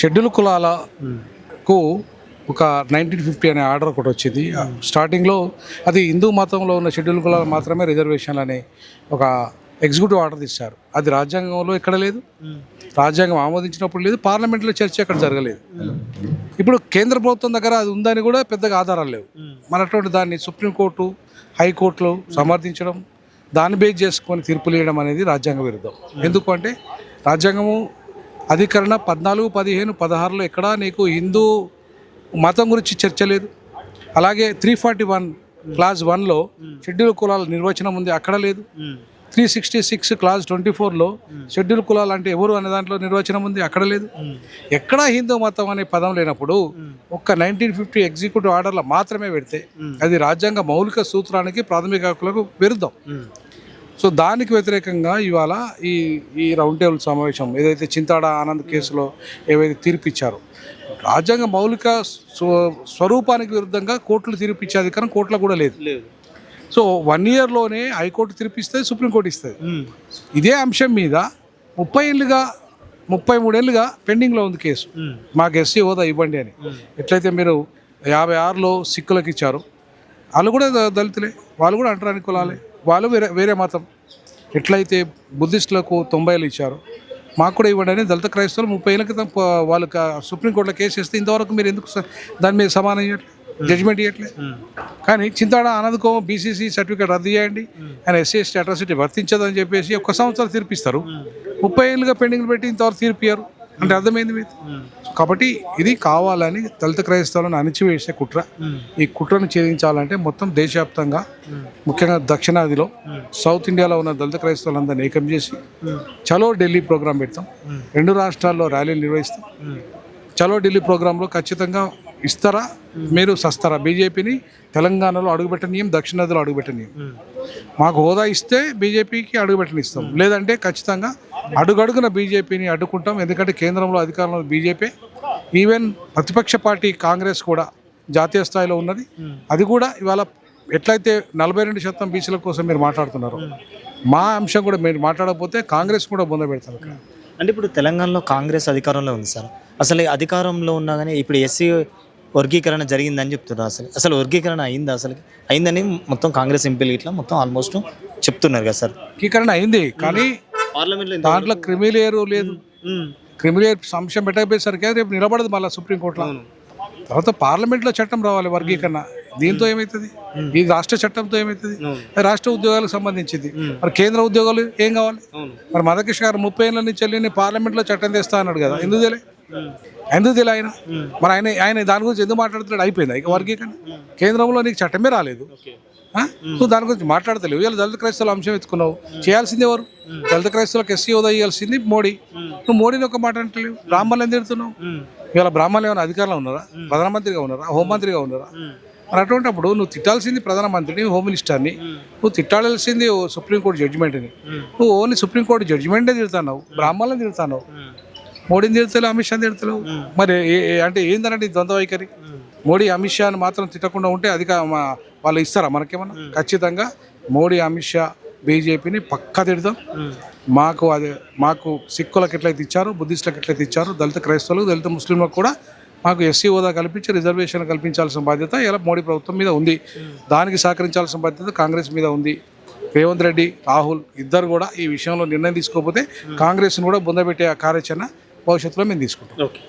Schedule కులాలకు ఒక 1950 అనే ఆర్డర్ ఒకటి వచ్చింది. స్టార్టింగ్లో అది హిందూ మతంలో ఉన్న షెడ్యూల్ కులాలు మాత్రమే రిజర్వేషన్లు అనే ఒక ఎగ్జిక్యూటివ్ ఆర్డర్ ఇచ్చారు. అది రాజ్యాంగంలో ఎక్కడ లేదు, రాజ్యాంగం ఆమోదించినప్పుడు లేదు, పార్లమెంట్లో చర్చ అక్కడ జరగలేదు. ఇప్పుడు కేంద్ర ప్రభుత్వం దగ్గర అది ఉందని కూడా పెద్దగా ఆధారాలు లేవు. మనటువంటి దాన్ని సుప్రీంకోర్టు, హైకోర్టులో సమర్థించడం, దాన్ని బేస్ చేసుకొని తీర్పులు ఇవ్వడం అనేది రాజ్యాంగ విరుద్ధం. ఎందుకు అంటే రాజ్యాంగము అధికరణ 14, 15, 16లో ఎక్కడా నీకు హిందూ మతం గురించి చర్చ లేదు. అలాగే 341 క్లాజ్ 1లో షెడ్యూల్ కులాల నిర్వచనం ఉంది, అక్కడ లేదు. 366 క్లాజ్ 24లో షెడ్యూల్ కులాలు అంటే ఎవరు అనే దాంట్లో నిర్వచనం ఉంది, అక్కడ లేదు. ఎక్కడా హిందూ మతం అనే పదం లేనప్పుడు ఒక్క 1950 ఎగ్జిక్యూటివ్ ఆర్డర్లో మాత్రమే పెడితే అది రాజ్యాంగ మౌలిక సూత్రానికి, ప్రాథమిక హక్కులకు విరుద్ధం. సో దానికి వ్యతిరేకంగా ఇవాళ ఈ రౌండ్ టేబుల్ సమావేశం ఏదైతే చింతాడ ఆనంద్ కేసులో ఏవైతే తీర్పు ఇచ్చారో, రాజ్యాంగ మౌలిక స్వరూపానికి విరుద్ధంగా కోర్టులు తీర్పు ఇచ్చే అధికారం కోర్టులో కూడా లేదు. సో 1 ఇయర్లోనే హైకోర్టు తీర్పిస్తుంది, సుప్రీంకోర్టు ఇస్తుంది. ఇదే అంశం మీద 33 ఏళ్ళుగా పెండింగ్లో ఉంది కేసు. మాకు ఎస్సీ హోదా ఇవ్వండి అని. ఎట్లయితే మీరు 56లో సిక్కులకు ఇచ్చారు, వాళ్ళు కూడా దళితులే, వాళ్ళు కూడా అంటరాని కులాలే, వాళ్ళు వేరే మతం. ఎట్లయితే బుద్ధిస్టులకు 90 ఏళ్ళు ఇచ్చారు, మాకు కూడా ఇవ్వండి అని దళిత క్రైస్తవులు 30 ఏళ్ళ క్రితం వాళ్ళకి సుప్రీంకోర్టులో కేసు ఇస్తే ఇంతవరకు మీరు ఎందుకు దాని మీద సమానం ఇవ్వట్లేదు, జడ్జిమెంట్ ఇవ్వట్లేదు. కానీ చింతాడ ఆనంద్కో బీసీసీ సర్టిఫికేట్ రద్దు చేయండి, ఆయన ఎస్సీ ఎస్టీ అట్రాసిటీ వర్తించదని చెప్పేసి 1 సంవత్సరం తీర్పిస్తారు. 30 ఏళ్ళుగా పెండింగ్ పెట్టి ఇంతవరకు తీర్పియ్యారు అంటే అర్థమైంది మీరు. కాబట్టి ఇది కావాలని దళిత క్రైస్తవులను అణిచివేసే కుట్ర. ఈ కుట్రను ఛేదించాలంటే మొత్తం దేశవ్యాప్తంగా, ముఖ్యంగా దక్షిణాదిలో, సౌత్ ఇండియాలో ఉన్న దళిత క్రైస్తవులందరినీ ఏకం చేసి చలో ఢిల్లీ ప్రోగ్రాం పెడతాం. 2 రాష్ట్రాల్లో ర్యాలీలు నిర్వహిస్తాం. చలో ఢిల్లీ ప్రోగ్రాంలో ఖచ్చితంగా ఇస్తారా, మీరు సస్తారా, బీజేపీని తెలంగాణలో అడుగుపెట్టనీయం, దక్షిణాదిలో అడుగుపెట్టనీయం. మాకు హోదా ఇస్తే బీజేపీకి అడుగుపెట్టనిస్తాం, లేదంటే ఖచ్చితంగా అడుగడుగున బీజేపీని అడ్డుకుంటాం. ఎందుకంటే కేంద్రంలో అధికారంలో బీజేపీ, ఈవెన్ ప్రతిపక్ష పార్టీ కాంగ్రెస్ కూడా జాతీయ స్థాయిలో ఉన్నది. అది కూడా ఇవాళ ఎట్లయితే 42% బీసీల కోసం మీరు మాట్లాడుతున్నారు, మా అంశం కూడా మీరు మాట్లాడకపోతే కాంగ్రెస్ కూడా బొంద పెడతారు. అంటే ఇప్పుడు తెలంగాణలో కాంగ్రెస్ అధికారంలో ఉంది సార్. అసలు అధికారంలో ఉన్నా కానీ ఇప్పుడు ఎస్సీ వర్గీకరణ జరిగిందని చెప్తున్నారు. అసలు వర్గీకరణ అయిందా? అయిందని మొత్తం కాంగ్రెస్ ఎంపీలు ఇట్లా మొత్తం ఆల్మోస్ట్ చెప్తున్నారు కదా సార్. వర్గీకరణ అయింది, కానీ పార్లమెంట్లో దాంట్లో క్రిమిలేయర్ లేదు. క్రిమిలేయర్ అంశం పెట్టకపోయేసరికి రేపు నిలబడదు మళ్ళీ సుప్రీంకోర్టులో. తర్వాత పార్లమెంట్లో చట్టం రావాలి వర్గీకరణ. దీంతో ఏమవుతుంది? ఈ రాష్ట్ర చట్టంతో ఏమవుతుంది? రాష్ట్ర ఉద్యోగాలకు సంబంధించింది. మరి కేంద్ర ఉద్యోగాలు ఏం కావాలి? మరి మధుకృష్ణ గారు 30 ఏళ్ళ నుంచి వెళ్ళి పార్లమెంట్లో చట్టం తెస్తా అన్నాడు కదా, ఎందుకు తెలియ ఆయన? మరి ఆయన దాని గురించి ఎందుకు మాట్లాడుతున్నాడు? అయిపోయింది ఇక వర్గీకరణ. కేంద్రంలో నీకు చట్టమే రాలేదు, నువ్వు దాని గురించి మాట్లాడతలేవు. ఇవాళ దళిత క్రైస్తవుల అంశం ఎత్తుకున్నావు, చేయాల్సింది ఎవరు? దళిత క్రైస్తవులకు ఎస్సీ హోదా ఇవ్వాల్సింది మోడీ. నువ్వు మోడీని ఒక మాట అంటలేవు, బ్రాహ్మణులు ఎందుకు తిడుతున్నావు? ఇవాళ బ్రాహ్మణులు ఏమైనా అధికారంలో ఉన్నారా? ప్రధానమంత్రిగా ఉన్నారా? హోంమంత్రిగా ఉన్నారా? మరి అటువంటిప్పుడు నువ్వు తిట్టాల్సింది ప్రధానమంత్రిని, హోమ్ మినిస్టర్ని. నువ్వు తిట్టాల్సింది సుప్రీంకోర్టు జడ్జిమెంట్ని. నువ్వు ఓన్లీ సుప్రీంకోర్టు జడ్జిమెంటే తిడుతున్నావు, బ్రాహ్మణులను తిడుతున్నావు, మోడీని తిడతలేవు, అమిత్ షాని తిడతలేవు. మరి అంటే ఏందనంటే ద్వంద్వ వైఖరి. మోడీ అమిత్ షాని మాత్రం తిట్టకుండా ఉంటే వాళ్ళు ఇస్తారా మనకేమన్నా? ఖచ్చితంగా మోడీ, అమిత్ షా, బీజేపీని పక్కా తిడతాం. మాకు సిక్కులకు ఎట్లయితే ఇచ్చారు, బుద్ధిస్టులకు ఎట్లయితే ఇచ్చారు, దళిత క్రైస్తవులకు, దళిత ముస్లింలకు కూడా మాకు ఎస్సీ హోదా కల్పించి రిజర్వేషన్ కల్పించాల్సిన బాధ్యత ఇలా మోడీ ప్రభుత్వం మీద ఉంది. దానికి సహకరించాల్సిన బాధ్యత కాంగ్రెస్ మీద ఉంది. రేవంత్ రెడ్డి, రాహుల్ ఇద్దరు కూడా ఈ విషయంలో నిర్ణయం తీసుకోకపోతే కాంగ్రెస్ను కూడా బొందబెట్టే కార్యాచరణ భవిష్యత్తులో మేము తీసుకుంటాం.